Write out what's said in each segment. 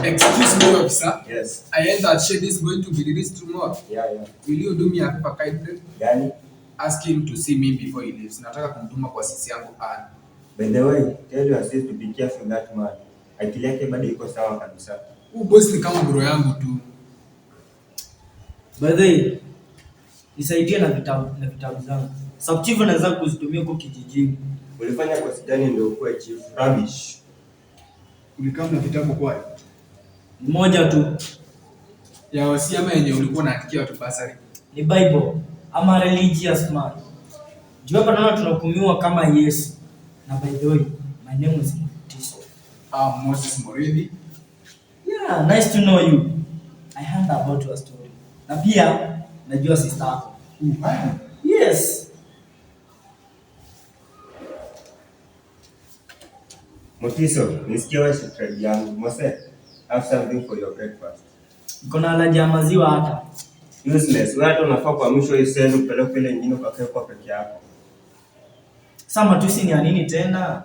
Excuse me, officer. Yes. I heard that Shady is going to be released tomorrow. Yeah. Will you do me a favor kindly? Gani? Ask him to see me before he leaves. Nataka kumtuma kwa sisi yangu Ann. By the way, tell your sis to be careful that man. Akili yake bado iko sawa kabisa. Huyu boss ni kama bro yangu tu. By the way, nisaidie na vitabu zangu. Subchief anaweza kuzitumia kwa kijijini. Ulifanya kosi gani ndio ukuwe chief? Rubbish. Ulikaa na vitabu kwa Mmoja tu. ya wasiama yenye ulikuwa unaandikia watu basari. Ni Bible ama religious man. Juu hapa naona tunahukumiwa kama Yesu. Na by the way, my name is Tiso. Moses Moredi. Yeah, nice to know you. I heard about your story. Na pia najua sister yako. Yes. Motiso, nisikia wewe subscribe yangu. Mose, have something for your breakfast. Niko na allergy ya maziwa hata. Useless. Wewe hata unafaa kwa mwisho hii send upeleke ile nyingine ukakae kwa peke yako. Sasa matusi ni ya nini tena?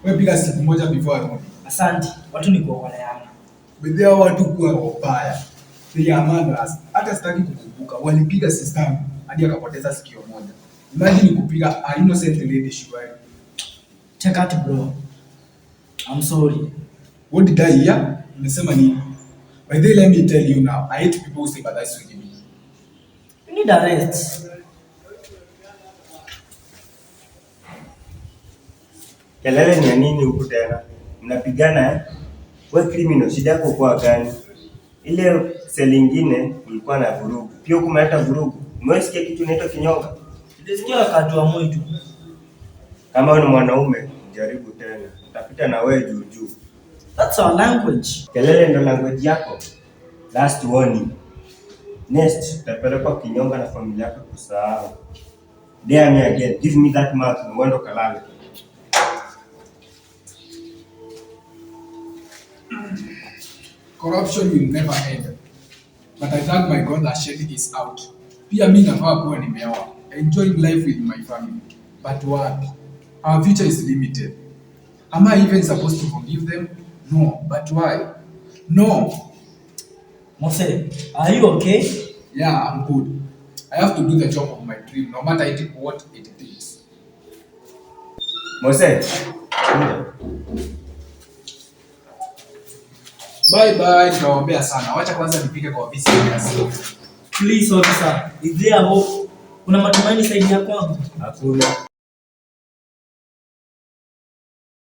Wewe piga siku moja before arudi. Asante. Watu ni kuokoleana. Bidhaa watu kuwa wabaya. They are murderers. Hata sitaki kukumbuka. Walipiga sister hadi akapoteza sikio moja. Imagine kupiga a innocent lady shwari. Check out bro. I'm sorry. What did I hear? Nimesema nini? By the way, let me tell you now. I hate people who sympathize with me. You need a rest. Kelele ni nini huku tena? Mnapigana eh? Wewe criminal, shida yako kwa gani? Ile seli nyingine kulikuwa na vurugu. Pia kumeleta vurugu. Umesikia kitu inaitwa kinyonga? Nilisikia wakati wa mwitu. Kama wewe ni mwanaume, jaribu tena. Utapita na wewe juu. That's our language. Kelele ndo language yako. Last warning. Next, utapelekwa kinyonga na familia yako kusahau. Dare me again. Give me that mark na uende kalale. Corruption will never end. But I thank my God that Shady is out. Pia mimi nafaa kuwa nimeoa. Enjoying life with my family. But what? Our future is limited. Am I even supposed to forgive them? No. But why? No. Mose, are you okay? Yeah, I'm good. I have to do the job of my dream, no matter what it takes. Mose. Bye. Nitawaombea sana. Wacha kwanza nipike kwa ofisi ya Please officer, is there hope? Kuna matumaini saidi ya kwangu? Hakuna.